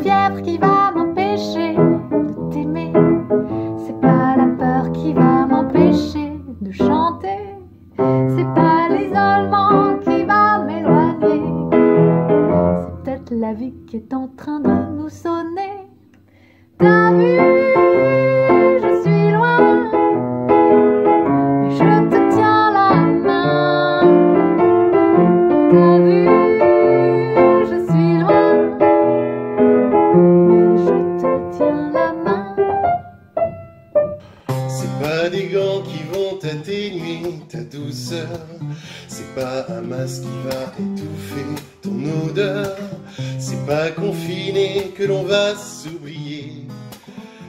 fièvre qui va m'empêcher de t'aimer. C'est pas la peur qui va m'empêcher de chanter. C'est pas l'isolement qui va m'éloigner. C'est peut-être la vie qui est en train de nous sonner. T'as vu, je suis loin, mais je te tiens la main. T'as vu, je suis loin, mais je te tiens la main. C'est pas des gants qui vont atténuer ta douceur. C'est pas un masque qui va étouffer ton odeur. C'est pas confiné que l'on va s'oublier.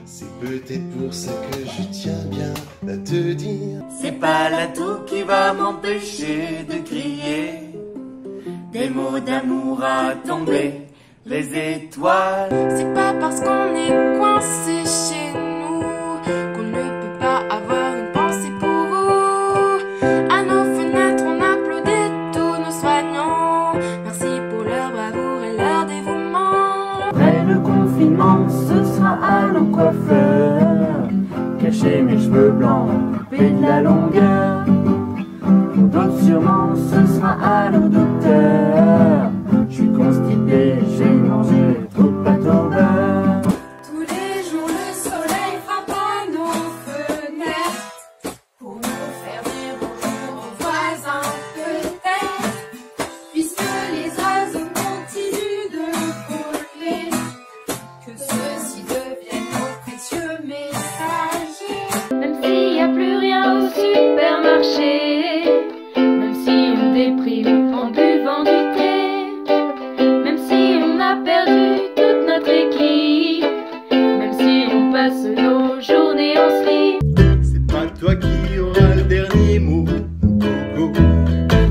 C'est peut-être pour ça que je tiens bien à te dire. C'est pas l'atout qui va m'empêcher de crier des mots d'amour à tomber les étoiles. C'est pas parce qu'on est coincé chez nous qu'on ne peut pas avoir une pensée pour vous. À nos fenêtres on applaudit tous nos soignants. Merci pour leur bravoure et leur dévouement. Après le confinement, ce sera à nos coiffeurs, cacher mes cheveux blancs, couper de la longueur. Pour d'autres sûrement, ce sera à nos docteurs. Je suis constipé, j'ai mangé trop de pâte au beurre. Tous les jours le soleil frappe à nos fenêtres pour nous faire dire bonjour aux voisins peut-être. Puisque les oiseaux continuent de voler, que ceux-ci deviennent nos précieux messagers. Même s'il n'y a plus rien au supermarché, même si on déprime en buvant du thé, même si on a perdu toute notre équipe, même si on passe nos journées en slip. C'est pas toi qui auras le dernier mot, mon coco.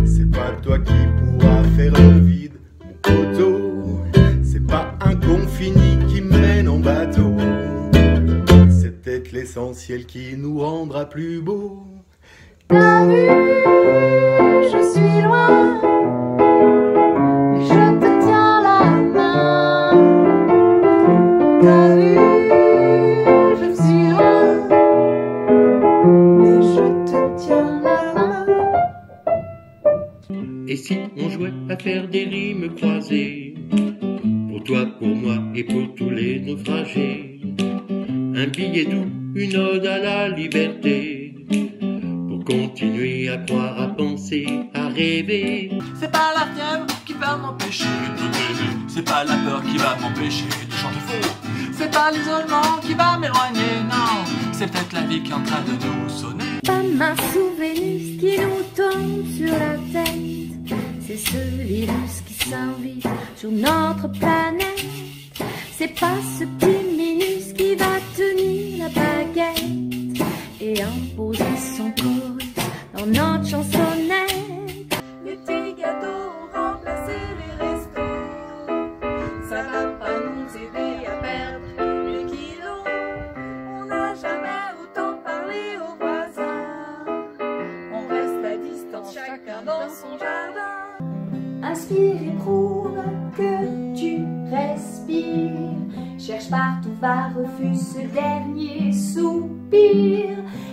C'est pas toi qui pourra faire le vide, mon poteau. C'est pas un confini qui mène en bateau. C'est peut-être l'essentiel qui nous rendra plus beaux. T'as vu, je suis loin, mais je te tiens la main. T'as vu, je suis loin, mais je te tiens la main. Et si on jouait à faire des rimes croisées, pour toi, pour moi et pour tous les naufragés, un billet doux, une ode à la liberté, pour continuer à croire, à penser, à rêver. C'est pas la fièvre qui va m'empêcher de t'aimer. C'est pas la peur qui va m'empêcher de chanter faux. C'est pas l'isolement qui va m'éloigner, non. C'est peut-être la vie qui est en train de nous sonner. Pas mince souvenir qui nous tombe sur la tête. C'est ce virus qui s'invite sur notre planète. C'est pas ce petit minus qui va tenir la baguette et imposer son chorus dans notre chansonnette. Les petits gâteaux ont remplacé les restos. Ça va pas nous aider à perdre les kilos. On n'a jamais autant parlé aux voisins. On reste à distance, chacun dans son jardin. Inspire et prouve que tu respires. Cherche partout, va, refuse ce dernier soupir.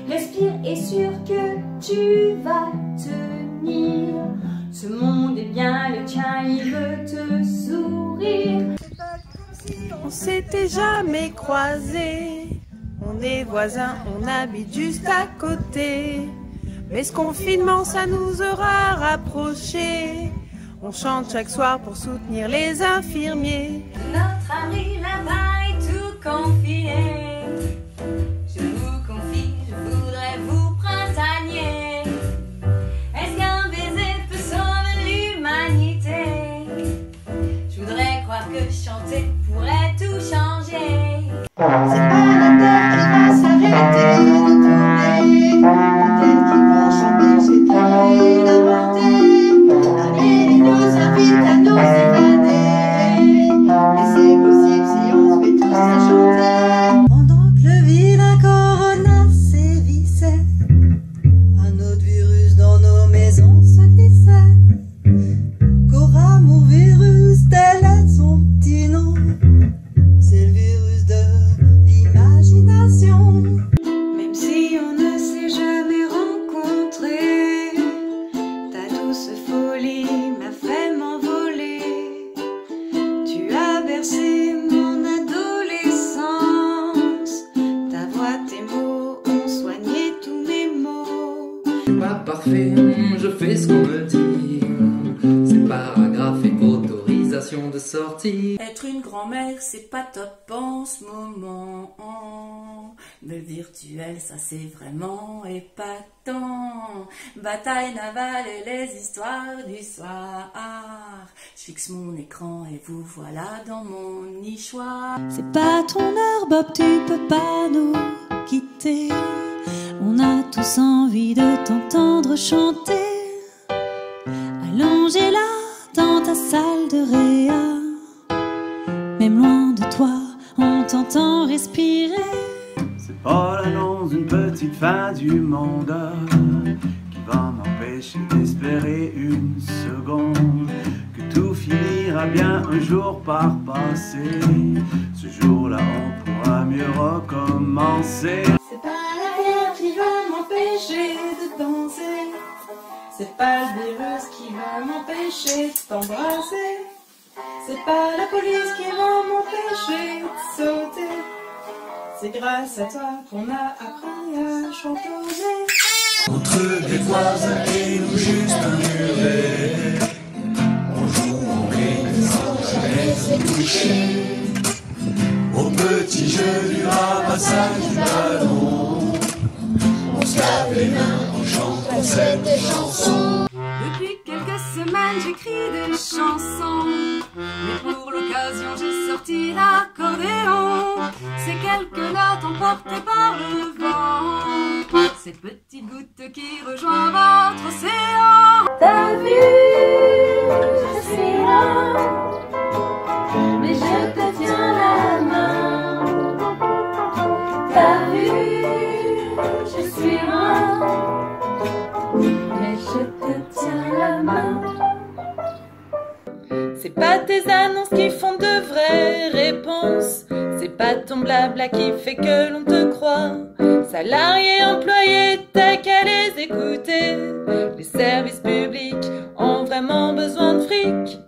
Respire et sûr que tu vas tenir. Ce monde est bien le tien, il veut te sourire. On s'était jamais croisés, on est voisins, on habite juste à côté. Mais ce confinement, ça nous aura rapprochés. On chante chaque soir pour soutenir les infirmiers. Notre ami là-bas est tout confiné. Je vous confie, je voudrais vous printanier. Est-ce qu'un baiser peut sauver l'humanité? Je voudrais croire que chanter pourrait tout changer. C'est pas la terre qui va s'arrêter de tourner. Peut-être qu'ils vont changer, c'est qui l'inventer. Allez, ils nous invitent à nous évader. Et c'est possible si on se met tous à chanter. Pendant que le village café, je fais ce qu'on me dit. C'est paragraphe et autorisation de sortie. Être une grand-mère, c'est pas top en ce moment. Mais le virtuel, ça c'est vraiment épatant. Bataille navale et les histoires du soir. Je fixe mon écran et vous voilà dans mon nichoir. C'est pas ton heure, Bob, tu peux pas nous quitter. On a tous envie de t'entendre chanter. Allongé là dans ta salle de réa. Même loin de toi, on t'entend respirer. C'est pas l'annonce d'une petite fin du monde qui va m'empêcher d'espérer une seconde que tout finira bien un jour par passer. Ce jour-là, on pourra mieux recommencer. C'est pas la guerre qui va m'empêcher de danser. C'est pas le virus qui va m'empêcher de t'embrasser. C'est pas la police qui va m'empêcher de sauter. C'est grâce à toi qu'on a appris à chantonner. Entre les voisins et nous juste murés, on joue, on rit, sans jamais se toucher. Au petit jeu du ramassage du ballon, on se lave les mains en chantant cette chanson. Depuis quelques semaines j'écris des chansons, mais pour l'occasion j'ai sorti l'accordéon. Ces quelques notes emportées par le vent, ces petites gouttes qui rejoignent votre océan. T'as vu, je suis là, mais je te tiens la main. T'as vu, je suis loin, mais je te tiens la main. C'est pas tes annonces qui font de vraies réponses. C'est pas ton blabla qui fait que l'on te croit. Salariés, employés, t'as qu'à les écouter. Les services publics ont vraiment besoin de fric.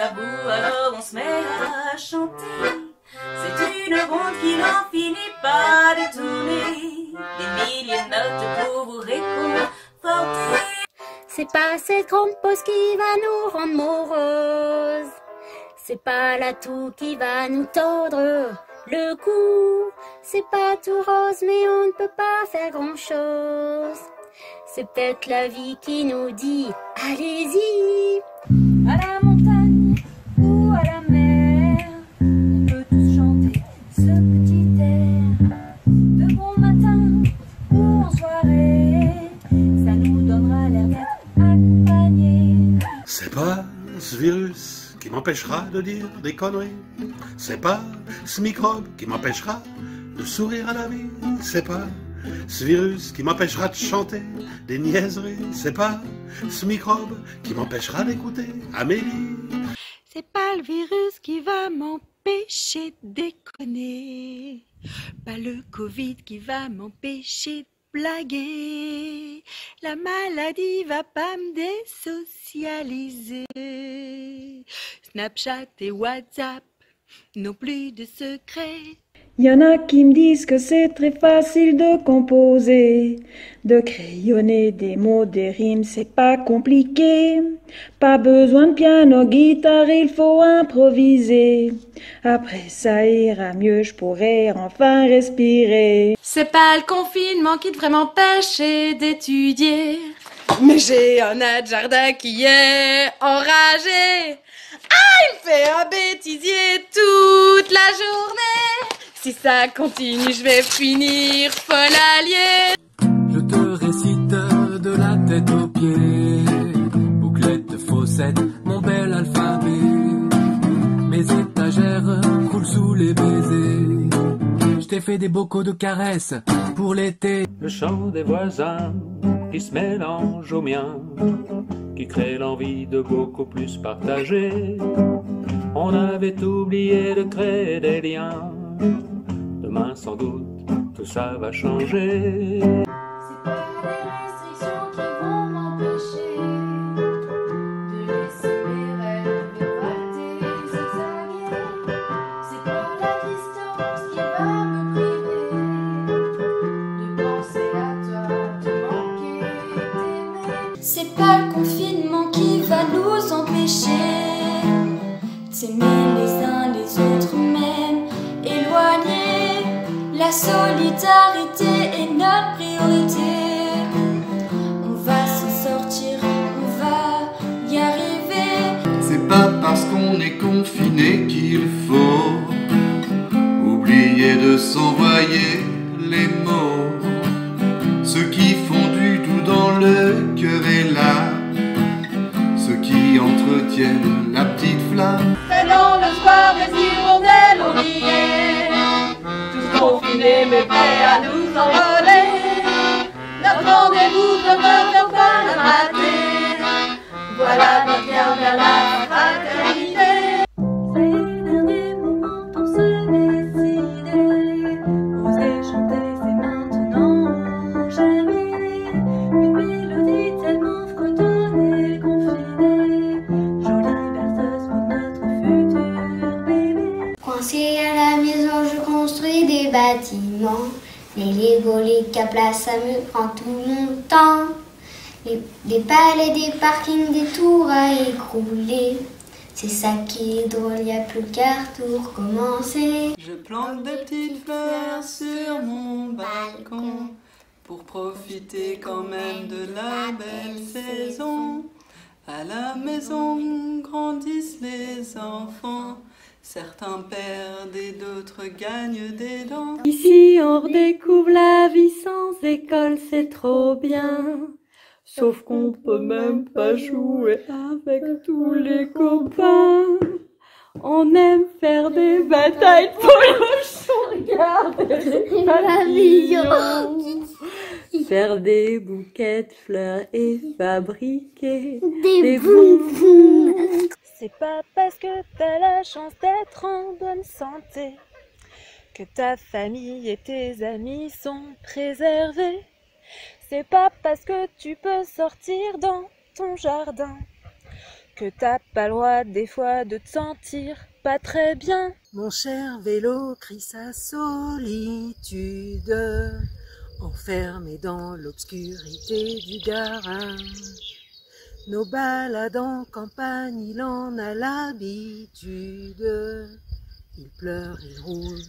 À bout, alors on se met à chanter. C'est une ronde qui n'en finit pas de tourner. Des milliers de notes pour vous réconforter. C'est pas cette grande pause qui va nous rendre moroses. C'est pas l'atout qui va nous tordre le cou. C'est pas tout rose, mais on ne peut pas faire grand chose. C'est peut-être la vie qui nous dit allez-y. À la montagne ou à la mer, on peut tous chanter ce petit air. De bon matin ou en soirée, ça nous donnera l'air d'être accompagnés. C'est pas ce virus qui m'empêchera de dire des conneries. C'est pas ce microbe qui m'empêchera de sourire à la vie. C'est pas ce virus qui m'empêchera de chanter des niaiseries. C'est pas ce microbe qui m'empêchera d'écouter Amélie. C'est pas le virus qui va m'empêcher de déconner. Pas le Covid qui va m'empêcher de blaguer. La maladie va pas me désocialiser. Snapchat et WhatsApp n'ont plus de secrets. Il y en a qui me disent que c'est très facile de composer, de crayonner des mots, des rimes, c'est pas compliqué. Pas besoin de piano, guitare, il faut improviser. Après ça ira mieux, je pourrai enfin respirer. C'est pas le confinement qui devrait m'empêcher d'étudier, mais j'ai un aide jardin qui est enragé. Ah, il me fait un bêtisier toute la journée. Si ça continue, je vais finir folle alliée. Je te récite de la tête aux pieds, bouclette, faussette, mon bel alphabet. Mes étagères coulent sous les baisers. Je t'ai fait des bocaux de caresses pour l'été. Le chant des voisins qui se mélange au mien, qui crée l'envie de beaucoup plus partager. On avait oublié de créer des liens. Demain sans doute tout ça va changer. C'est pas les restrictions qui vont m'empêcher de laisser mes rêves virevolter, zigzaguer. C'est pas la distance qui va me priver de penser à toi, de manquer, d'aimer. C'est pas le confinement qui va nous empêcher d'aimer les uns les autres, même éloignés. La solidarité est notre priorité. On va s'en sortir, on va y arriver. C'est pas parce qu'on est confiné qu'il faut oublier de s'envoyer les mots. Ceux qui font du doux dans le cœur est là, ceux qui entretiennent la petite flamme. C'est dans le soir des hirondelles on y est, tous confinés mais prêts à nous envoler. Notre rendez-vous demeure faire pas la rater. Voilà notre lien vers la fraternité. C'est le dernier moment pour se décider. Oser chanter, c'est maintenant ou jamais. Une mélodie tellement fredonnée, confinée. Jolie berceuse pour notre futur bébé. Coincé à la maison, je construis des bâtiments. Les Lego, les caplas, ça me prend tout mon temps. Des palais, des parkings, des tours à écrouler. C'est ça qui est drôle, y a plus qu'à tout recommencer. Je plante des petites fleurs sur mon balcon pour profiter quand même de la belle saison. À la maison grandissent les enfants. Certains perdent et d'autres gagnent des dents. Ici on redécouvre la vie sans école, c'est trop bien. Sauf qu'on peut même pas jouer avec tous les copains. On aime faire des batailles de polochons, regarder la vision. Faire des bouquets de fleurs et fabriquer des bonbons. C'est pas parce que t'as la chance d'être en bonne santé que ta famille et tes amis sont préservés. C'est pas parce que tu peux sortir dans ton jardin que t'as pas le droit des fois de te sentir pas très bien. Mon cher vélo crie sa solitude, enfermé dans l'obscurité du garage. Nos balades en campagne, il en a l'habitude. Il pleure, il roule,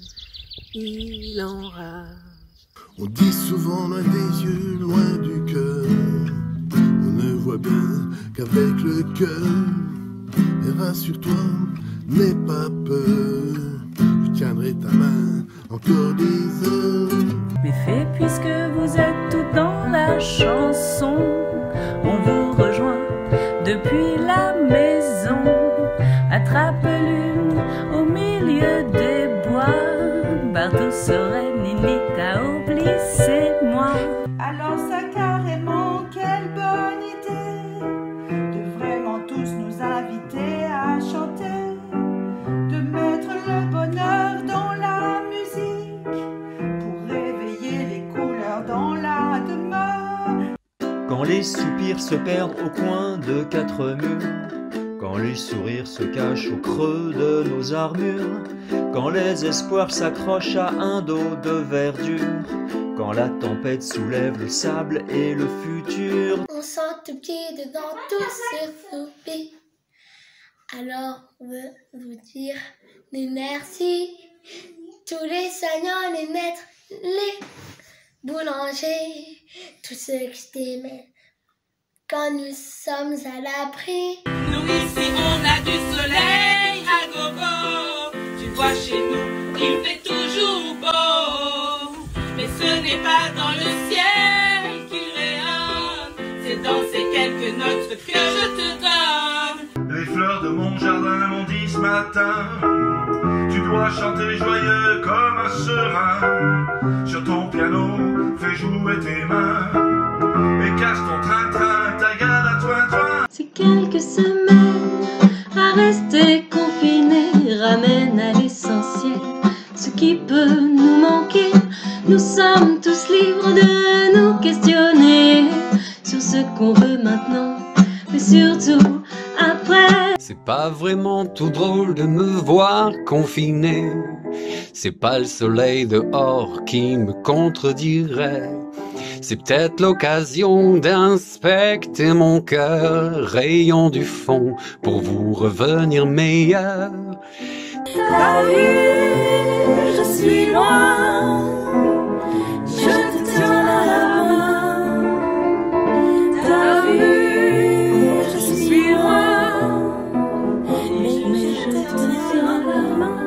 il enrage. On dit souvent loin des yeux, loin du cœur. On ne voit bien qu'avec le cœur. Et rassure-toi, n'aie pas peur. Je tiendrai ta main encore des heures. Mais fait, puisque vous êtes toutes dans la chanson, on vous rejoint depuis la maison. Attrape l'une au milieu des bois. Bardo, Sorel, Nini, Kaobli, c'est moi. Alors ça carrément, quelle bonne idée de vraiment tous nous inviter à chanter, de mettre le bonheur dans la musique pour réveiller les couleurs dans la demeure. Quand les soupirs se perdent au coin de quatre murs, quand les sourires se cachent au creux de nos armures, quand les espoirs s'accrochent à un dos de verdure, quand la tempête soulève le sable et le futur. On sent tout petit dedans, tout s'effouper. Alors on veut vous dire des merci. Tous les soignants, les maîtres, les boulangers, tous ceux qui t'aimaient quand nous sommes à l'abri. Nous ici on a du soleil à gogo. Tu vois chez nous il fait toujours beau. Mais ce n'est pas dans le ciel qu'il rayonne, c'est dans ces quelques notes que je te donne. Les fleurs de mon jardin m'ont dit ce matin, tu dois chanter joyeux comme un serein. Sur ton piano, fais jouer tes mains et casse ton train-train, ta garde à toi. C'est quelques semaines à rester confiné. de nous questionner sur ce qu'on veut maintenant, mais surtout après. C'est pas vraiment tout drôle de me voir confiné. C'est pas le soleil dehors qui me contredirait. C'est peut-être l'occasion d'inspecter mon cœur, rayon du fond, pour vous revenir meilleur. T'as vu, je suis loin, je te tiens la main. T'as vu, je suis loin, mais je te tiens la main.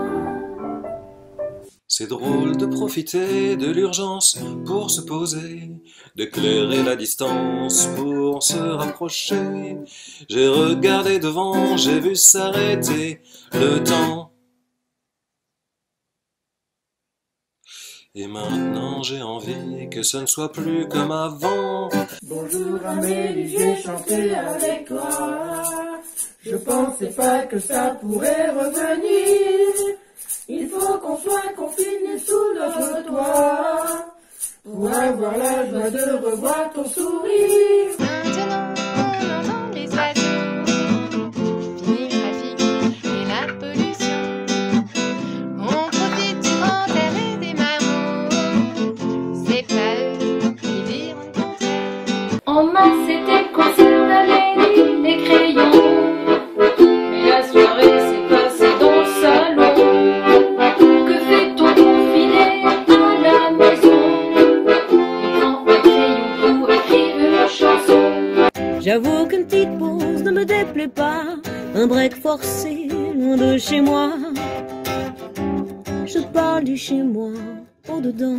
C'est drôle de profiter de l'urgence pour se poser, d'éclairer la distance pour se rapprocher. J'ai regardé devant, j'ai vu s'arrêter le temps. Et maintenant j'ai envie que ce ne soit plus comme avant. Bonjour Amélie, j'ai chanté avec toi. Je pensais pas que ça pourrait revenir. Il faut qu'on soit confinés sous notre toit pour avoir la joie de revoir ton sourire. Maintenant, on entend les oiseaux, fini le trafic et la pollution. On profite du grand air et des marmots. C'est pas eux qui diront le contraire. En maths, c'était le concert d'Amélie, les crayons. Mais la soirée s'est passée dans le salon. Que fait-on confiné à la maison? On prend un crayon pour écrire une chanson. J'avoue qu'une petite pause ne me déplaît pas, un break forcé loin de chez moi. Je parle du chez moi, au dedans,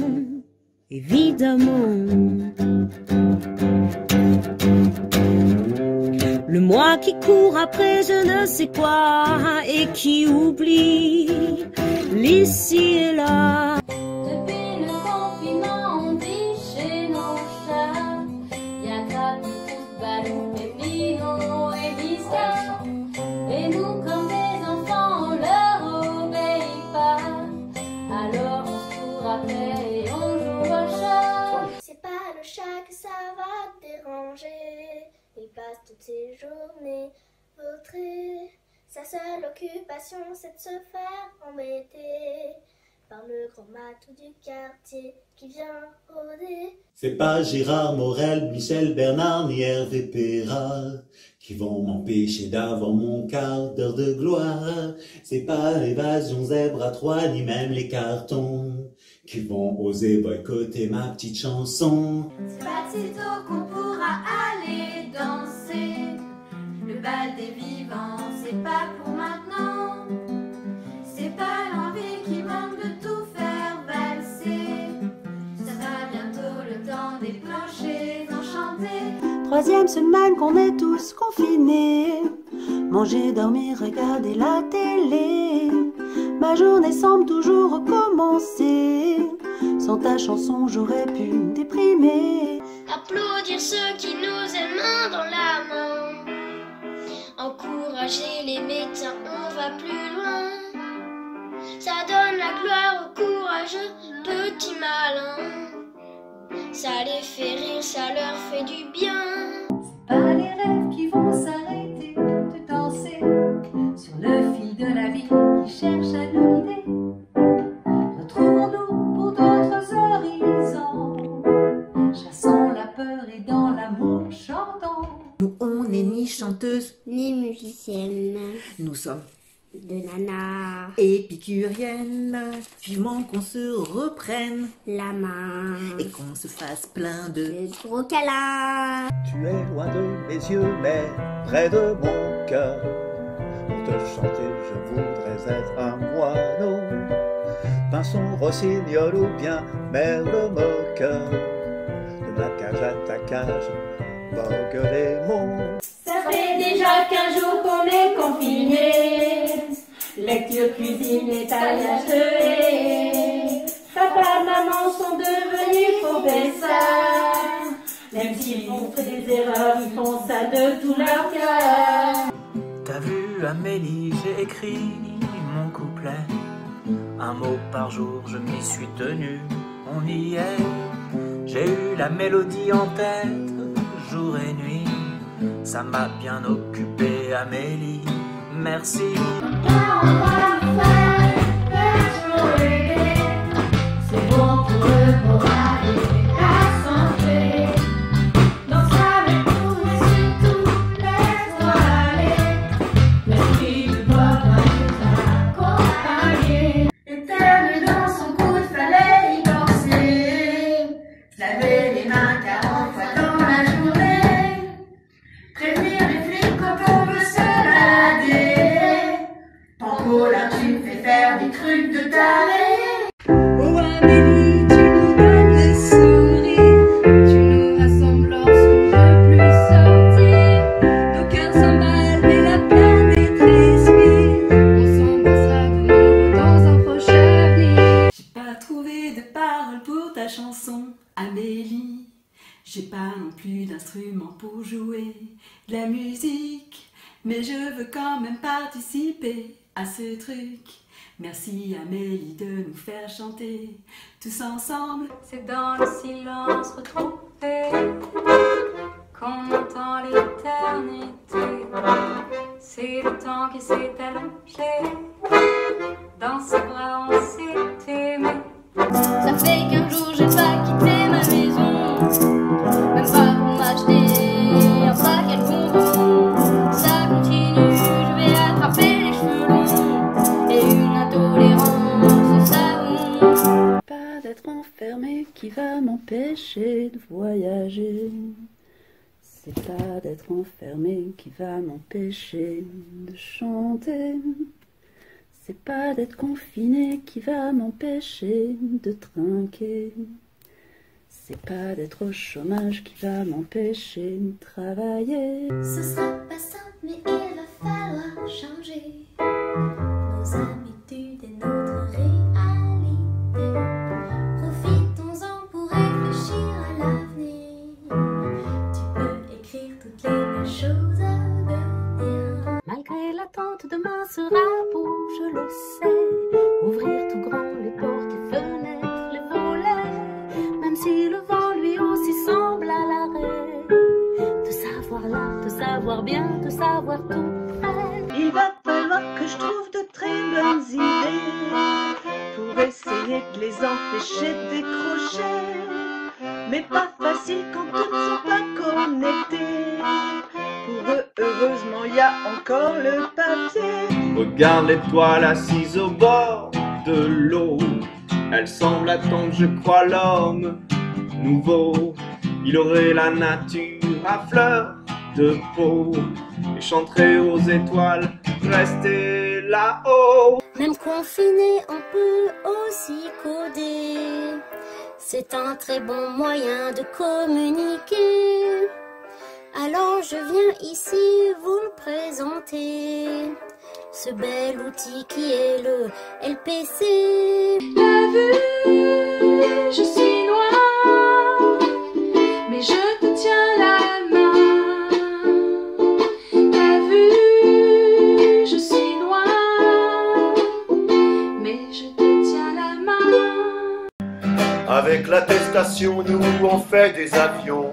évidemment. Le moi qui court après je ne sais quoi et qui oublie l'ici et là. Depuis le confinement, on dit chez nos chats, y'a Grappy, Pouce, Balou, Pépino et Vista. Et nous, comme des enfants, on leur obéit pas. Alors on se court après et on joue au chat. C'est pas le chat que ça va te déranger. Il passe toutes ses journées vautrées. Sa seule occupation, c'est de se faire embêter par le grand matou du quartier qui vient rôder. C'est pas Gérard Morel, Michel Bernard ni Hervé Perra qui vont m'empêcher d'avoir mon quart d'heure de gloire. C'est pas l'évasion zèbre à 3 ni même les cartons qui vont oser boycotter ma petite chanson. C'est pas si tôt qu'on pourra aller danser. Le bal des vivants, c'est pas pour maintenant. C'est pas l'envie qui manque de tout faire valser. Ça sera bientôt le temps des planchers enchantés. 3e semaine qu'on est tous confinés. Manger, dormir, regarder la télé. Ma journée semble toujours recommencer. Sans ta chanson, j'aurais pu me déprimer. Applaudir ceux qui nous aiment main dans la main. Encourager les médecins, on va plus loin. Ça donne la gloire aux courageux petits malins. Ça les fait rire, ça leur fait du bien. C'est pas les rêves qui vont s'arrêter de danser sur le fil de la vie qui cherche à nous guider. Retrouvons-nous pour d'autres horizons, chassons la peur et dans l'amour chantons. Nous, on n'est ni chanteuse, ni musicienne. Nous sommes de nana épicurienne. Vivement qu'on se reprenne la main et qu'on se fasse plein de gros câlins. Tu es loin de mes yeux, mais près de mon cœur. Pour te chanter, je voudrais être un moineau, pinson, rossignol ou bien merle moqueur. De ma cage à ta cage, vogue les mots. Ça fait déjà 15 jours qu'on est confinés. Lecture, cuisine, étalage de haies. Papa, maman sont devenus professeurs. Même s'ils font des erreurs, ils font ça de tout leur cœur. T'as vu Amélie, j'ai écrit mon couplet. Un mot par jour, je m'y suis tenu, on y est. J'ai eu la mélodie en tête, jour et nuit. Ça m'a bien occupé, Amélie. Merci. C'est bon pour le moral et la santé. Danse avec nous et surtout laisse-toi aller. Merci de votre accompagner. Éternel dans son coude, fallait y penser. Se laver les mains 40 fois dans la journée. Prévenir les flics quand on veut se balader. Tango là tu me fais faire des trucs de taré. Oh Amélie, tu nous donnes le sourire. Tu nous rassembles lorsqu'on veut plus sortir. Nos cœurs s'emballent mais la planète respire. On s'embrassera de nouveau dans un prochain avenir. J'ai pas trouvé de paroles pour ta chanson, Amélie. J'ai pas non plus d'instrument pour jouer de la musique. Mais je veux quand même participer à ce truc. Merci Amélie de nous faire chanter tous ensemble. C'est dans le silence retrouvé qu'on entend l'éternité. C'est le temps qui s'est allongé. Dans ses bras on s'est aimé. Ça fait qu'un jour j'ai pas quitté ma maison, même pas pour m'acheter un paquet de bonbons. Ça continue, je vais attraper les cheveux longs et une intolérance au savon. Pas d'être enfermé qui va m'empêcher de voyager. C'est pas d'être enfermé qui va m'empêcher de chanter. C'est pas d'être confiné qui va m'empêcher de trinquer. C'est pas d'être au chômage qui va m'empêcher de travailler. Ce sera pas simple, mais il va falloir changer nos habitudes et notre réalité. Profitons-en pour réfléchir à l'avenir. Tu peux écrire toutes les belles choses à venir. Malgré l'attente, demain sera beau, je le sais. Ouvrir tout grand les portes, les fenêtres, les volets. Même si le vent lui aussi semble à l'arrêt. De savoir là, de savoir bien, de savoir tout près. Il va falloir que je trouve de très bonnes idées pour essayer de les empêcher de décrocher. Mais pas facile quand toutes ne sont pas connectées. Pour eux, heureusement, y a encore le papier. Regarde l'étoile assise au bord de l'eau. Elle semble attendre, je crois, l'homme nouveau. Il aurait la nature à fleur de peau et chanterait aux étoiles, rester là-haut. Même confiné, on peut aussi coder. C'est un très bon moyen de communiquer. Alors je viens ici vous le présenter, ce bel outil qui est le LPC. T'as vu, je suis noire, mais je te tiens la main. T'as vu, je suis noire, mais je te tiens la main. Avec l'attestation, nous on fait des avions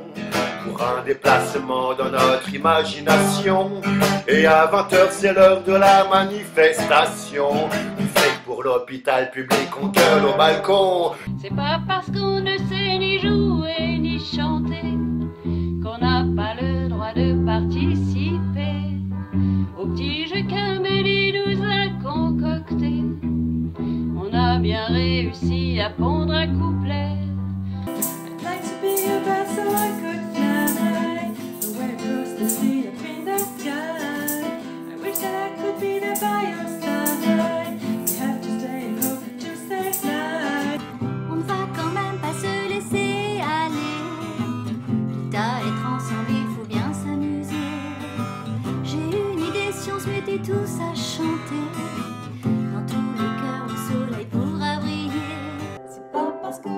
pour un déplacement dans notre imagination. Et à 20h c'est l'heure de la manifestation. On fait pour l'hôpital public, on gueule au balcon. C'est pas parce qu'on ne sait ni jouer ni chanter qu'on n'a pas le droit de participer au petit jeu qu'Amélie nous a concocté. On a bien réussi à pondre un couplet. I'd like to be a bird so I could fly away across the sea up in the sky. I wish that I could be there by your side. We have to stay home to stay fly. On ne va quand même pas se laisser aller. Quitte à être ensemble, il faut bien s'amuser. J'ai une idée si on se mettait tous à chanter. Dans tous les cœurs, le soleil pourra briller. C'est pas parce que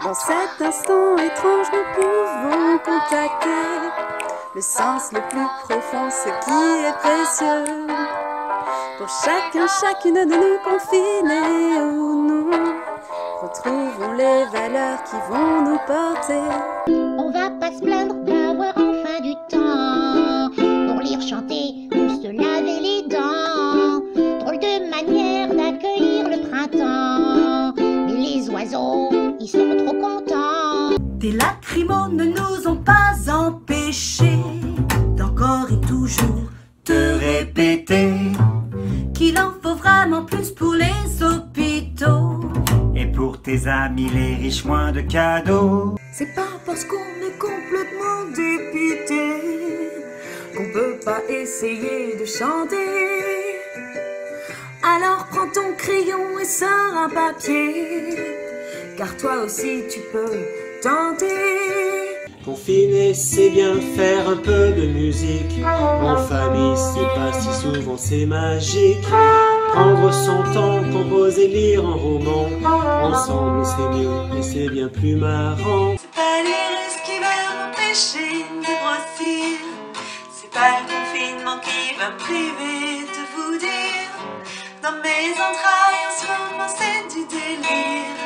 Dans cet instant étrange, nous pouvons contacter le sens le plus profond, ce qui est précieux. Pour chacun, chacune de nous, confinés ou non, retrouvons les valeurs qui vont nous porter. On va pas se plaindre d'avoir enfin du temps pour lire, chanter ou se laver les dents. Drôle de manière d'accueillir le printemps, mais les oiseaux, ils sont trop contents. Des lacrymos ne nous ont pas empêchés d'encore et toujours te répéter qu'il en faut vraiment plus pour les hôpitaux. Et pour tes amis les riches, moins de cadeaux. C'est pas parce qu'on est complètement dépité qu'on peut pas essayer de chanter. Alors prends ton crayon et sors un papier, car toi aussi tu peux tenter. Confiné, c'est bien faire un peu de musique. En famille, c'est pas si souvent, c'est magique. Prendre son temps, composer, lire un roman. Ensemble, c'est mieux et c'est bien plus marrant. C'est pas les risques qui va m'empêcher de grossir. C'est pas le confinement qui va me priver de vous dire. Dans mes entrailles, en ce moment, c'est du délire.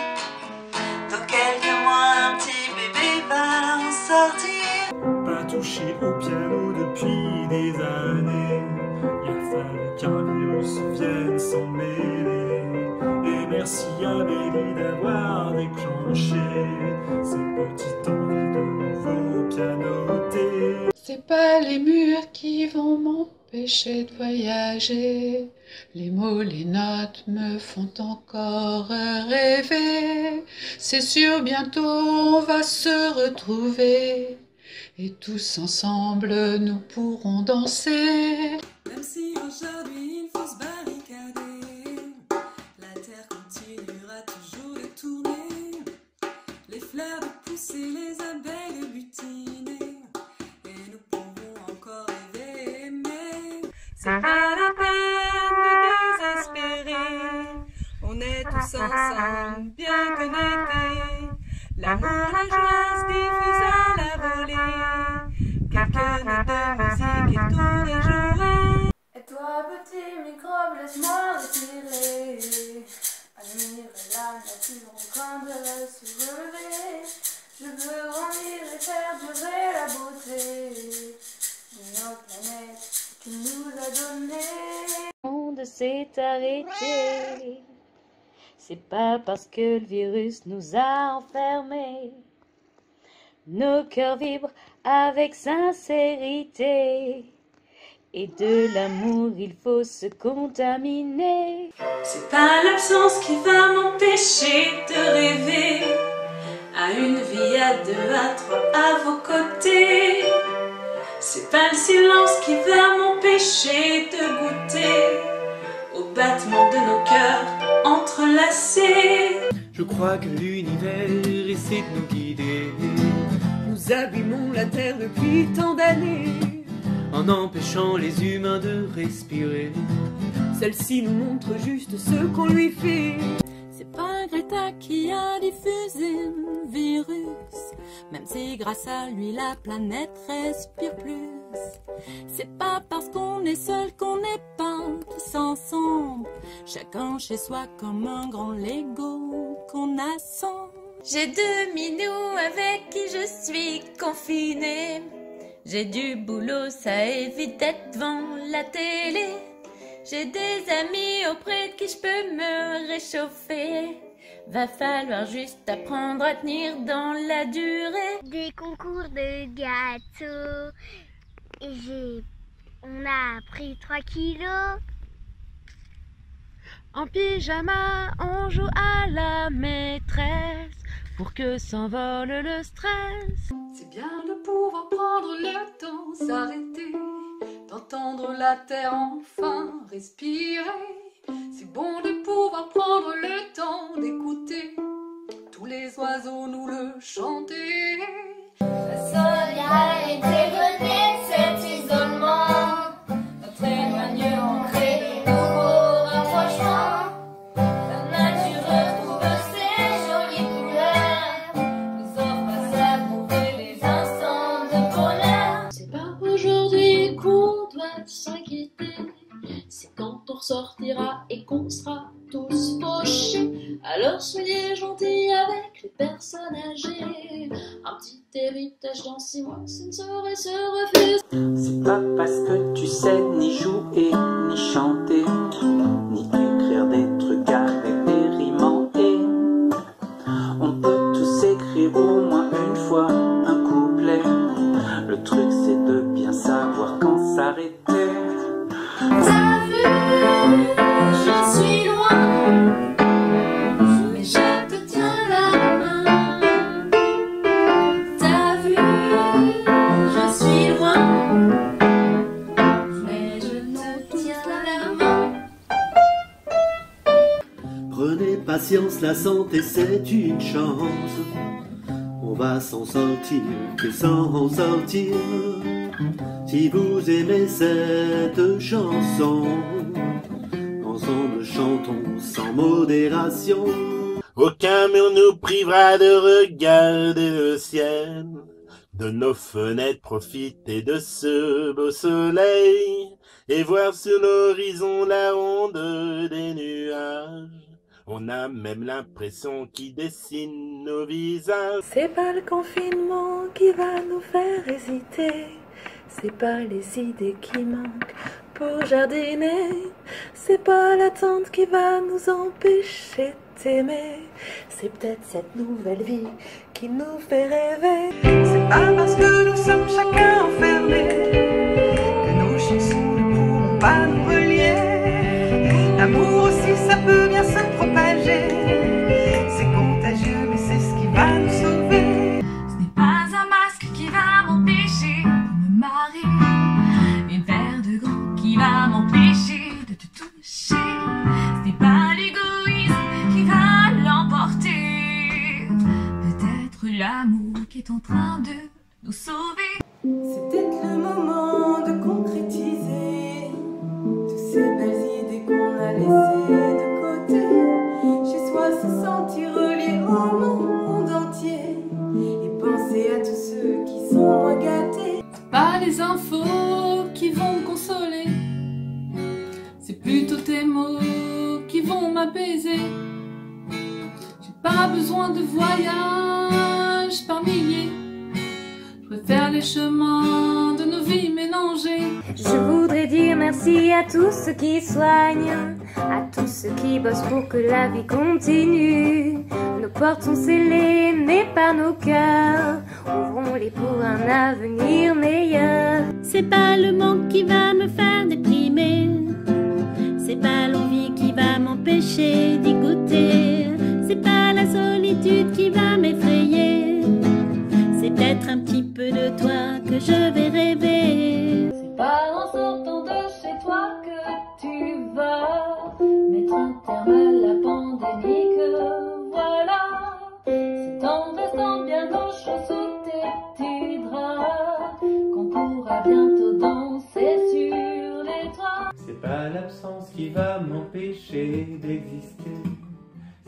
Dans quelques mois, un petit bébé va en sortir. Pas touché au piano depuis des années. Il a fallu qu'un virus vienne s'en mêler. Et merci à Béli d'avoir déclenché ces petites envies de nouveau pianoter. C'est pas les murs qui vont m'empêcher de voyager. Les mots, les notes me font encore rêver. C'est sûr, bientôt on va se retrouver. Et tous ensemble nous pourrons danser. Même si aujourd'hui il faut se barricader, la terre continuera toujours de tourner. Les fleurs de pousser, les abeilles de butiner. Et nous pourrons encore rêver et aimer. C'est pas la peine de désespérer. On est tous ensemble, bien connectés. L'amour, la joie se diffuse à la volée. Quelques notes de musique et tout déjoué. Et toi, petit microbe, laisse-moi respirer. Admirer la nature en train de se relever. Je veux grandir et faire durer la beauté de notre planète qui nous a donné. Le monde s'est arrêté. C'est pas parce que le virus nous a enfermés. Nos cœurs vibrent avec sincérité. Et de l'amour, il faut se contaminer. C'est pas l'absence qui va m'empêcher de rêver à une vie à deux, à trois, à vos côtés. C'est pas le silence qui va m'empêcher de goûter au battement de nos cœurs entrelacés. Je crois que l'univers essaie de nous guider. Nous abîmons la terre depuis tant d'années, en empêchant les humains de respirer. Celle-ci nous montre juste ce qu'on lui fait. C'est pas Greta qui a diffusé le virus, même si grâce à lui la planète respire plus. C'est pas parce qu'on est seul qu'on n'est pas tous ensemble, chacun chez soi comme un grand Lego qu'on assemble. J'ai deux minous avec qui je suis confinée. J'ai du boulot, ça évite d'être devant la télé. J'ai des amis auprès de qui je peux me réchauffer. Va falloir juste apprendre à tenir dans la durée. Des concours de gâteaux. Et on a pris 3 kilos. En pyjama, on joue à la maîtresse pour que s'envole le stress. C'est bien de pouvoir prendre le temps, s'arrêter, d'entendre la terre enfin respirer. C'est bon de pouvoir prendre le temps d'écouter tous les oiseaux nous le chanter. La solidarité venait de cet isolement, notre éloignement crée de nouveaux rapprochements. La nature retrouve ses jolies couleurs, moi, ce ne saurait se refuser. C'est pas parce que tu sais ni jouer, ni chanter, ni écrire des trucs avec des rimes en et. On peut tous écrire au moins une fois un couplet. Le truc c'est de bien savoir quand s'arrêter. T'as vu, je suis loin, mais je te tiens la main. T'as vu, je suis loin, mais je te tiens la main. Prenez patience, la santé c'est une chance. On va s'en sortir et s'en sortir. Si vous aimez cette chanson, ensemble chantons sans modération. Aucun mur nous privera de regarder le ciel. De nos fenêtres profiter de ce beau soleil et voir sur l'horizon la ronde des nuages. On a même l'impression qu'ils dessinent nos visages. C'est pas le confinement qui va nous faire hésiter. C'est pas les idées qui manquent pour jardiner. C'est pas l'attente qui va nous empêcher d'aimer. C'est peut-être cette nouvelle vie qui nous fait rêver. C'est pas parce que nous sommes chacun enfermés que nos chansons ne pourront pas nous relier. L'amour aussi, ça peut bien se propager. C'est contagieux, mais c'est ce qui va nous sauver. Ce n'est pas un masque qui va m'empêcher de me marier, une paire de gants qui va m'empêcher de te toucher. Ce n'est pas l'égoïsme qui va l'emporter, peut-être l'amour qui est en train de nous sauver. C'est peut-être le moment de concrétiser toutes ces belles idées qu'on a laissées de côté. Chez soi, se sentir relié au monde entier et penser à tous ceux qui sont moins gâtés. C'est pas les infos qui vont me consoler, c'est plutôt tes mots qui vont m'apaiser. J'ai pas besoin de voyage par milliers, je préfère les chemins de nos vies mélangées. Je voudrais dire merci à tous ceux qui soignent, à tous ceux qui bossent pour que la vie continue. Nos portes sont scellées, mais par nos cœurs, ouvrons-les pour un avenir meilleur. C'est pas le manque qui va me faire déprimer, c'est pas l'envie qui va m'empêcher d'y goûter, c'est pas la solitude qui va m'effrayer, c'est peut-être un petit peu de toi que je vais rêver. C'est pas en sortant de chez toi que tu vas mettre un terme à la pandémie que voilà. C'est en restant bien au chaud sous tes petits draps qu'on pourra bientôt danser sur les toits. C'est pas l'absence qui va m'empêcher d'exister,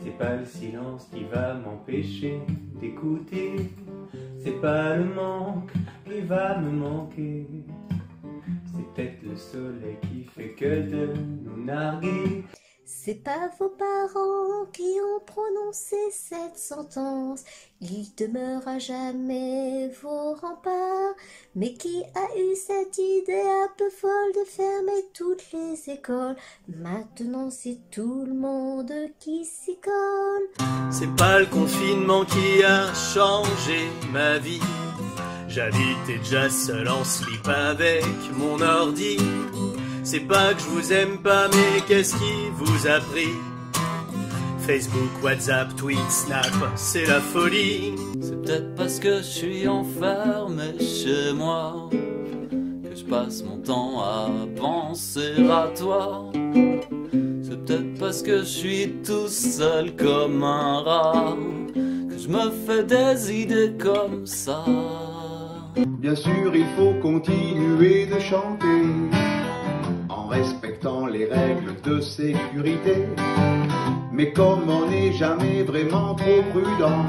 c'est pas le silence qui va m'empêcher d'écouter, c'est pas le manque qui va me manquer, c'est peut-être le soleil qui fait que de nous narguer. C'est pas vos parents qui ont prononcé cette sentence, il demeure à jamais vos remparts. Mais qui a eu cette idée un peu folle de fermer toutes les écoles? Maintenant c'est tout le monde qui s'y colle. C'est pas le confinement qui a changé ma vie. J'habitais déjà seul en slip avec mon ordi. C'est pas que je vous aime pas, mais qu'est-ce qui vous a pris? Facebook, WhatsApp, Tweet, Snap, c'est la folie. C'est peut-être parce que je suis enfermé chez moi que je passe mon temps à penser à toi. C'est peut-être parce que je suis tout seul comme un rat que je me fais des idées comme ça. Bien sûr, il faut continuer de chanter en respectant les règles de sécurité. Mais comme on n'est jamais vraiment trop prudent,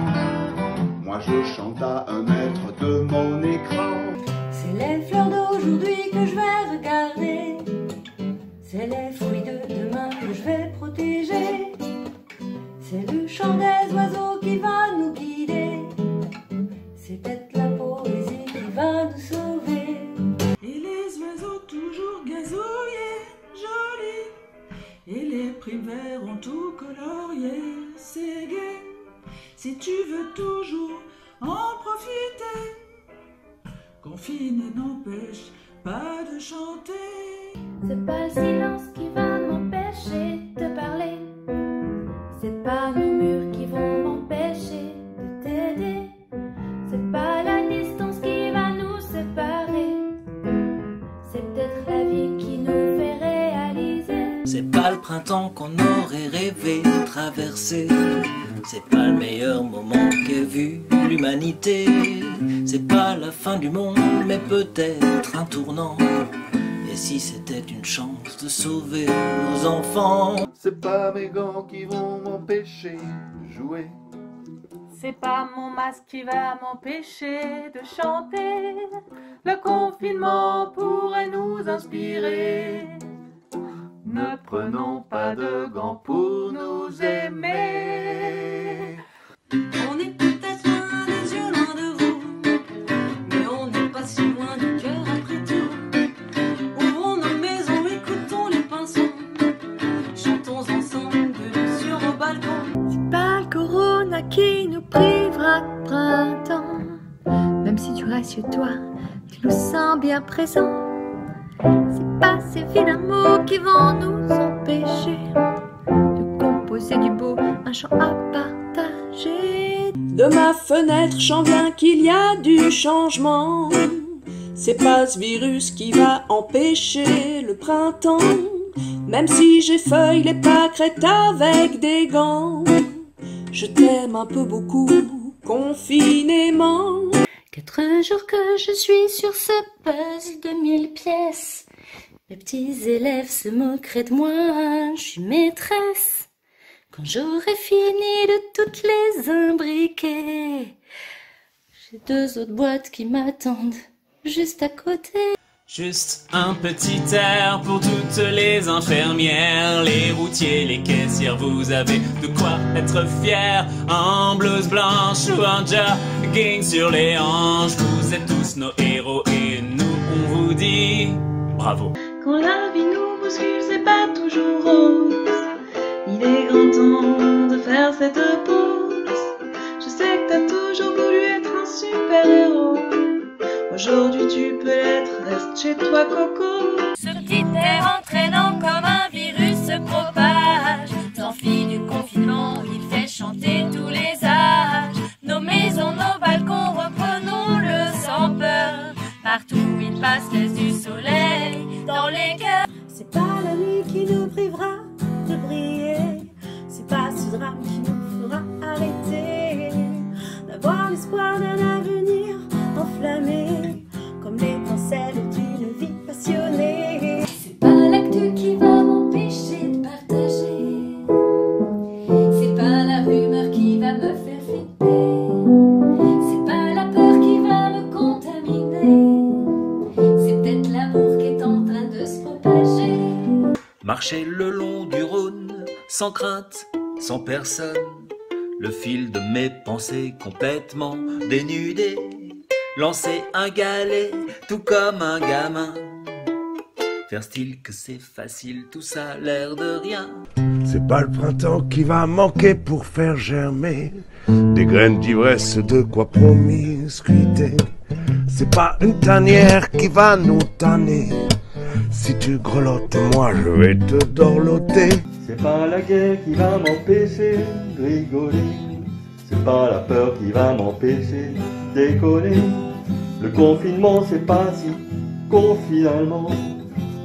moi je chante à 1 mètre de mon écran. C'est les fleurs d'aujourd'hui que je vais regarder, c'est les fruits de demain que je vais protéger, c'est le chant des oiseaux qui va nous guider, c'est peut-être la poésie qui va si tu veux toujours en profiter. Confiné n'empêche pas de chanter. C'est pas le silence qui va m'empêcher de parler. C'est pas nos murs qui vont m'empêcher de t'aider. C'est pas la distance qui va nous séparer. C'est peut-être la vie qui nous fait réaliser. C'est pas le printemps qu'on aurait rêvé de traverser. C'est pas le meilleur moment qu'ait vu l'humanité. C'est pas la fin du monde, mais peut-être un tournant. Et si c'était une chance de sauver nos enfants? C'est pas mes gants qui vont m'empêcher de jouer. C'est pas mon masque qui va m'empêcher de chanter. Le confinement pourrait nous inspirer. Ne prenons pas de gants pour nous aimer. On est peut-être loin des yeux, loin de vous, mais on n'est pas si loin du cœur après tout. Ouvrons nos maisons, écoutons les pinsons, chantons ensemble de nous sur nos balcons. C'est pas le corona qui nous privera de printemps. Même si tu restes chez toi, tu nous sens bien présents. C'est pas ces vilains mots qui vont nous empêcher de composer du beau, un chant à partager. De ma fenêtre, j'en viens qu'il y a du changement. C'est pas ce virus qui va empêcher le printemps. Même si j'effeuille les pâquerettes avec des gants, je t'aime un peu beaucoup, confinément. 4 jours que je suis sur ce puzzle de 1000 pièces. Mes petits élèves se moqueraient de moi, je suis maîtresse. Quand j'aurai fini de toutes les imbriquer, j'ai 2 autres boîtes qui m'attendent juste à côté. Juste un petit air pour toutes les infirmières, les routiers, les caissières, vous avez de quoi être fiers. En blouse blanche ou un jogging sur les hanches, vous êtes tous nos héros et nous on vous dit bravo. Quand la vie nous bouscule, c'est pas toujours rose. Il est grand temps de faire cette pause. Je sais que t'as toujours voulu être un super-héros. Aujourd'hui tu peux l'être, reste chez toi Coco. Ce petit air entraînant comme un virus se propage. S'enfuit du confinement, il fait chanter tous les âges. Nos maisons, nos balcons, reprenons-le sans peur. Partout où il passe, laisse du soleil dans les cœurs. C'est pas la nuit qui nous privera de briller. C'est pas ce drame qui nous fera arrêter d'avoir l'espoir d'un avenir enflammé comme l'étincelle d'une vie passionnée. C'est pas l'actu qui va m'empêcher de partager. C'est pas la rumeur qui va me faire flipper. C'est pas la peur qui va me contaminer. C'est peut-être l'amour qui est en train de se propager. Marcher le long du Rhône, sans crainte, sans personne. Le fil de mes pensées complètement dénudé. Lancer un galet, tout comme un gamin. Faire style que c'est facile, tout ça a l'air de rien. C'est pas le printemps qui va manquer pour faire germer des graines d'ivresse, de quoi promiscuité. C'est pas une tanière qui va nous tanner. Si tu grelottes, moi je vais te dorloter. C'est pas la guerre qui va m'empêcher de rigoler. C'est pas la peur qui va m'empêcher de déconner. Le confinement c'est pas si con finalement.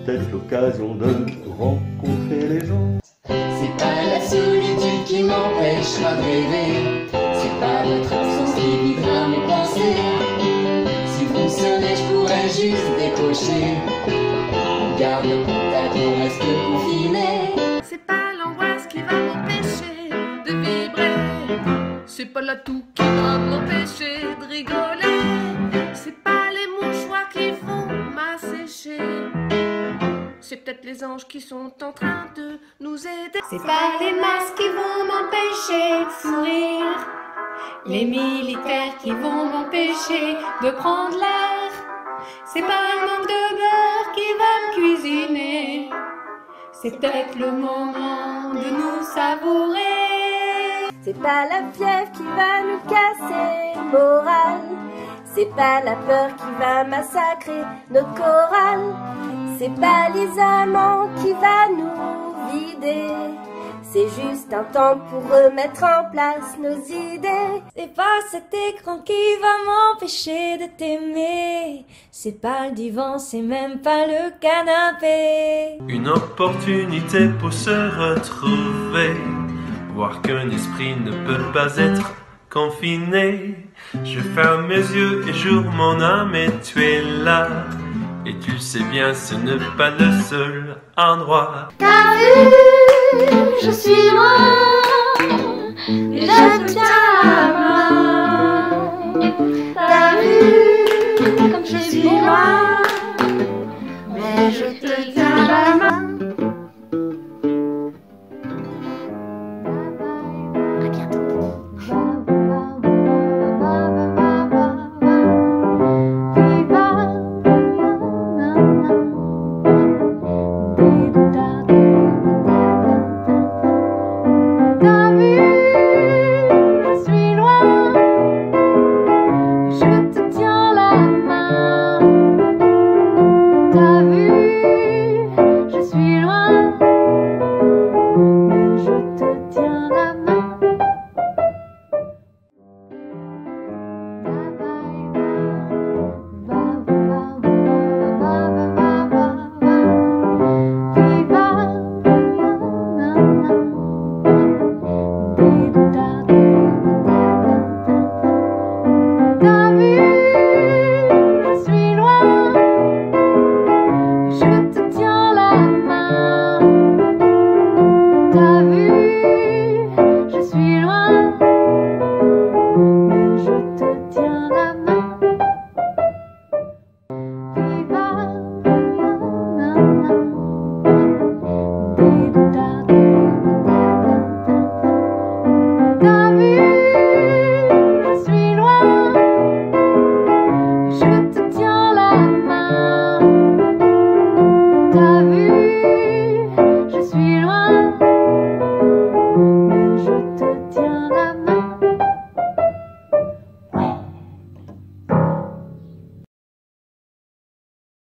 Peut-être l'occasion de rencontrer les gens. C'est pas la solitude qui m'empêchera de rêver. C'est pas votre absence qui videra mes pensées. Si vous me sonnez, je pourrais juste décocher. On garde le contact, on reste confiné. C'est pas l'angoisse qui va m'empêcher de vibrer. C'est pas la toux qui va m'empêcher de rigoler. C'est pas les mouchoirs qui vont m'assécher. C'est peut-être les anges qui sont en train de nous aider. C'est pas les masques qui vont m'empêcher de sourire. Les militaires qui vont m'empêcher de prendre l'air. C'est pas un manque de beurre qui va me cuisiner. C'est peut-être le moment de nous savourer. C'est pas la fièvre qui va nous casser le moral. C'est pas la peur qui va massacrer notre chorale. C'est pas l'isolement qui va nous vider. C'est juste un temps pour remettre en place nos idées. C'est pas cet écran qui va m'empêcher de t'aimer. C'est pas le divan, c'est même pas le canapé. Une opportunité pour se retrouver. Voir qu'un esprit ne peut pas être confiné. Je ferme mes yeux et j'ouvre mon âme et tu es là. Et tu sais bien, ce n'est pas le seul endroit. T'as vu, je suis loin, et je te tiens la main. T'as vu, comme je suis loin, mais je te tiens la main. Je te tiens